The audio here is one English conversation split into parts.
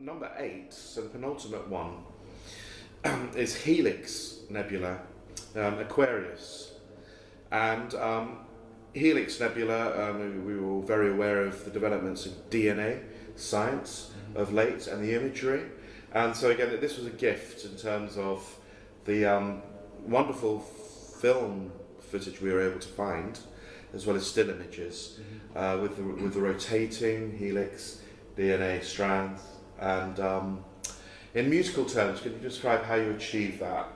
number 8, so the penultimate one, is Helix Nebula, Aquarius. And Helix Nebula, we were all very aware of the developments in DNA science of late and the imagery. And so again, this was a gift in terms of the wonderful film footage we were able to find, as well as still images, with the rotating helix DNA strands. And in musical terms, can you describe how you achieved that?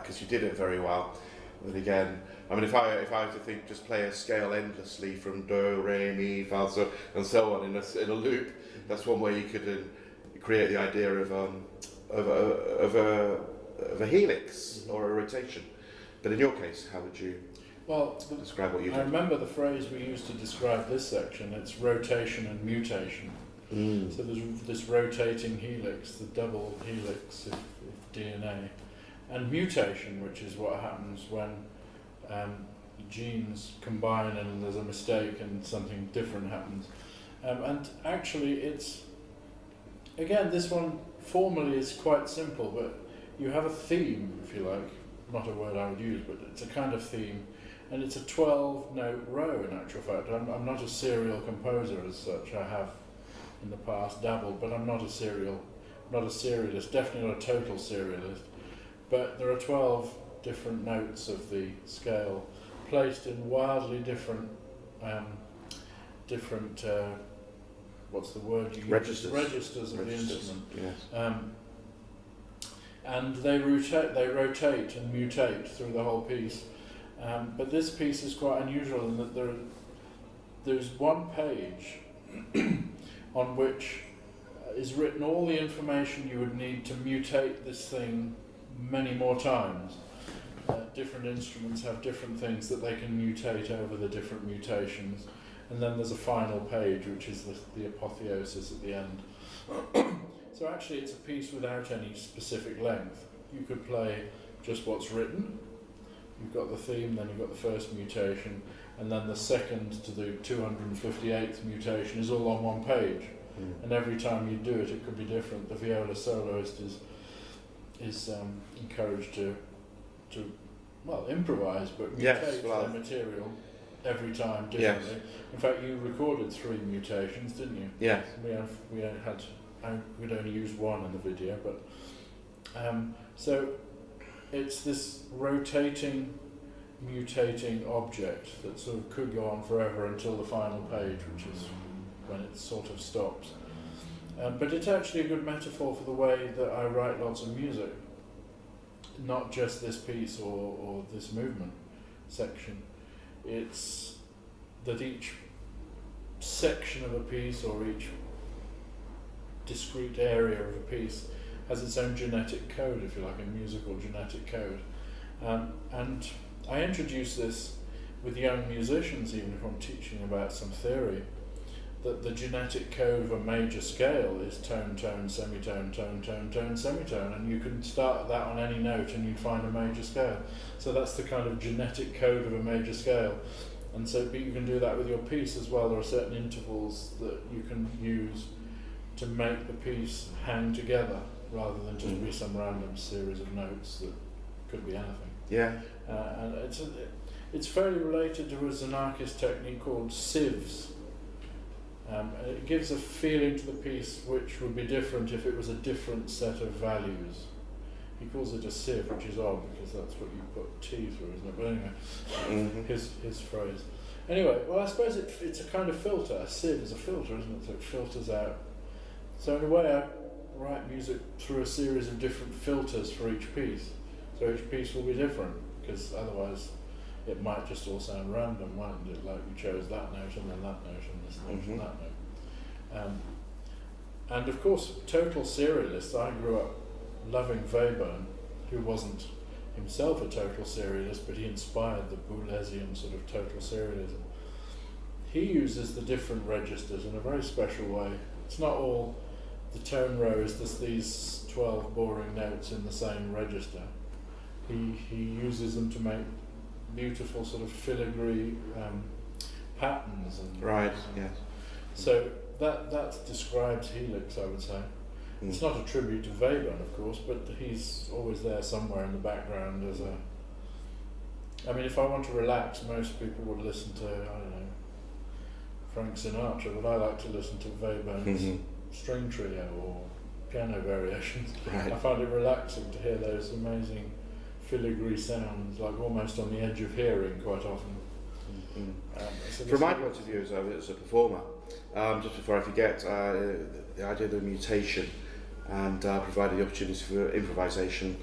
Because you did it very well. But again, I mean, if I were to think, just play a scale endlessly from do, re, mi, fa, so, and so on in a loop, that's one way you could create the idea of a helix or a rotation. But in your case, how would you describe what you did? I remember the phrase we used to describe this section. It's rotation and mutation. So there's this rotating helix, the double helix of DNA, and mutation, which is what happens when genes combine and there's a mistake and something different happens. And actually it's, again, this one formally is quite simple, but you have a theme, if you like, not a word I would use, but it's a kind of theme, and it's a 12-note row in actual fact. I'm not a serial composer as such. I have in the past dabbled, but I'm not a serialist, definitely not a total serialist. But there are 12 different notes of the scale placed in wildly different what's the word you use? Registers of the instrument. Yes. And they rotate and mutate through the whole piece. But this piece is quite unusual in that there's one page on which is written all the information you would need to mutate this thing many more times. Different instruments have different things that they can mutate over the different mutations. And then there's a final page, which is the apotheosis at the end. So actually it's a piece without any specific length. You could play just what's written. You've got the theme, then you've got the first mutation, and then the second to the 258th mutation is all on one page. And every time you do it, it could be different. The viola soloist is encouraged to improvise, but mutate the material every time differently. Yes. In fact, you recorded 3 mutations, didn't you? Yes. We'd only used one in the video, but so it's this rotating, mutating object that sort of could go on forever until the final page, which is when it sort of stops. But it's actually a good metaphor for the way that I write lots of music, not just this piece or this movement section. It's that each section of a piece or each discrete area of a piece has its own genetic code, if you like, a musical genetic code. And I introduce this with young musicians, even if I'm teaching about some theory, that the genetic code of a major scale is tone, tone, semitone, tone, tone, tone, semitone, and you can start that on any note and you'd find a major scale. So that's the kind of genetic code of a major scale. And so you can do that with your piece as well. There are certain intervals that you can use to make the piece hang together rather than just be some random series of notes that could be anything. Yeah. And it's fairly related to a Xenakis technique called sieves. It gives a feeling to the piece which would be different if it was a different set of values. He calls it a sieve, which is odd because that's what you put tea through, isn't it? But anyway, his phrase. Anyway, well, I suppose it's a kind of filter. A sieve is a filter, isn't it? So it filters out. So in a way, I write music through a series of different filters for each piece. So each piece will be different, because otherwise it might just all sound random, mightn't it? Like you chose that note and then that note and this note and that note. And of course, total serialist. I grew up loving Webern, who wasn't himself a total serialist, but he inspired the Boulesian sort of total serialism. He uses the different registers in a very special way. It's not all the tone rows, there's these 12 boring notes in the same register. He uses them to make beautiful sort of filigree patterns. And right, yes. So that describes Helix, I would say. It's not a tribute to Webern, of course, but he's always there somewhere in the background as a... I mean, if I want to relax, most people would listen to, I don't know, Frank Sinatra, but I like to listen to Webern's string trio or piano variations. Right. I find it relaxing to hear those amazing filigree sounds, like almost on the edge of hearing quite often. From my point of view as a performer, just before I forget, the idea of the mutation and provided the opportunity for improvisation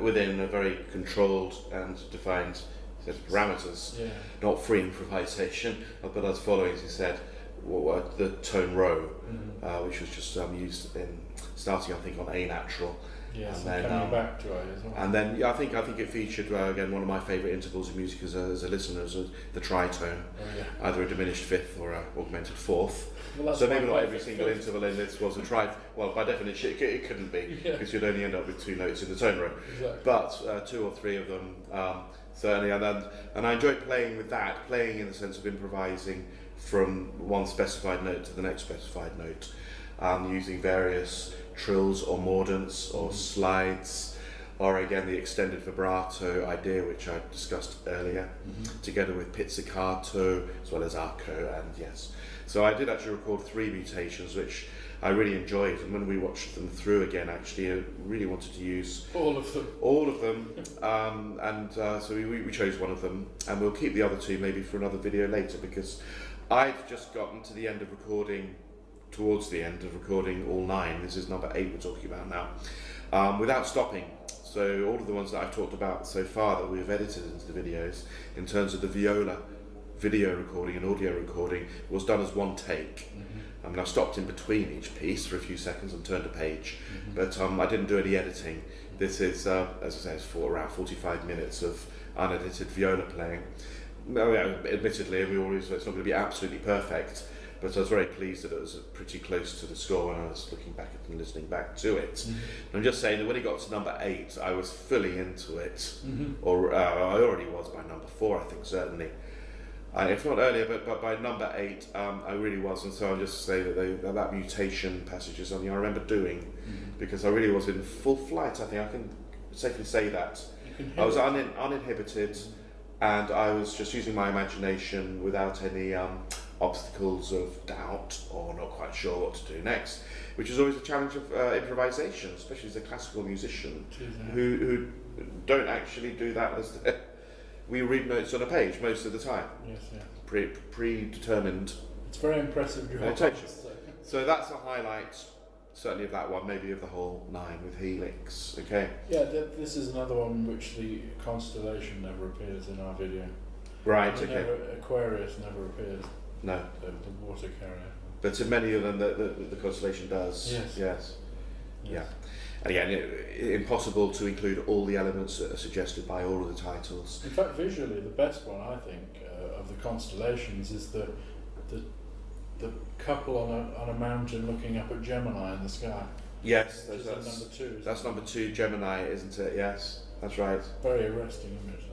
within a very controlled and defined set of parameters, not free improvisation, but as following, as you said, the tone row, which was just used in starting, I think, on A natural. Yes, and then coming back to it as well. And then I think it featured again one of my favourite intervals in music as a listener, as the tritone, either a diminished fifth or a augmented fourth. Well, so maybe not every single interval in this was a tri. Well, by definition, it couldn't be, because you'd only end up with 2 notes in the tone row. Exactly. But 2 or 3 of them certainly, and I enjoyed playing with that, playing in the sense of improvising from one specified note to the next specified note, using various trills or mordants or slides, or again the extended vibrato idea which I discussed earlier, together with pizzicato as well as arco, and yes. So I did actually record 3 mutations which I really enjoyed, and when we watched them through again, actually I really wanted to use all of them, so we chose one of them, and we'll keep the other 2 maybe for another video later, because I'd just gotten to the end of recording, towards the end of recording all 9, this is number 8 we're talking about now, without stopping. So all of the ones that I've talked about so far that we've edited into the videos, in terms of the viola video recording and audio recording, was done as one take. I mean, I stopped in between each piece for a few seconds and turned a page, but I didn't do any editing. This is, as I say, it's for around 45 minutes of unedited viola playing. No, admittedly, it's not going to be absolutely perfect, but I was very pleased that it was pretty close to the score when I was looking back and listening back to it. And I'm just saying that when it got to number 8, I was fully into it, or I already was by number 4, I think, certainly. If not earlier, but by number 8, I really was, and so I'll just say that that mutation passage is something I remember doing, because I really was in full flight. I think I can safely say that. I was uninhibited, and I was just using my imagination without any obstacles of doubt or not quite sure what to do next, which is always a challenge of improvisation, especially as a classical musician who don't actually do that as we read notes on a page most of the time. Yes, predetermined. It's very impressive. Notation. So that's a highlight, certainly of that one, maybe of the whole 9 with Helix. Okay. Yeah, this is another one which the constellation never appears in our video. Right. Okay. Aquarius never appears. No. The water carrier. But in many of them, the constellation does. Yes. Yeah. And again, impossible to include all the elements that are suggested by all of the titles. In fact, visually, the best one, I think, of the constellations is the couple on a mountain looking up at Gemini in the sky. Yes, that's number 2. That's number 2, Gemini, isn't it? Yes, that's right. Very arresting image.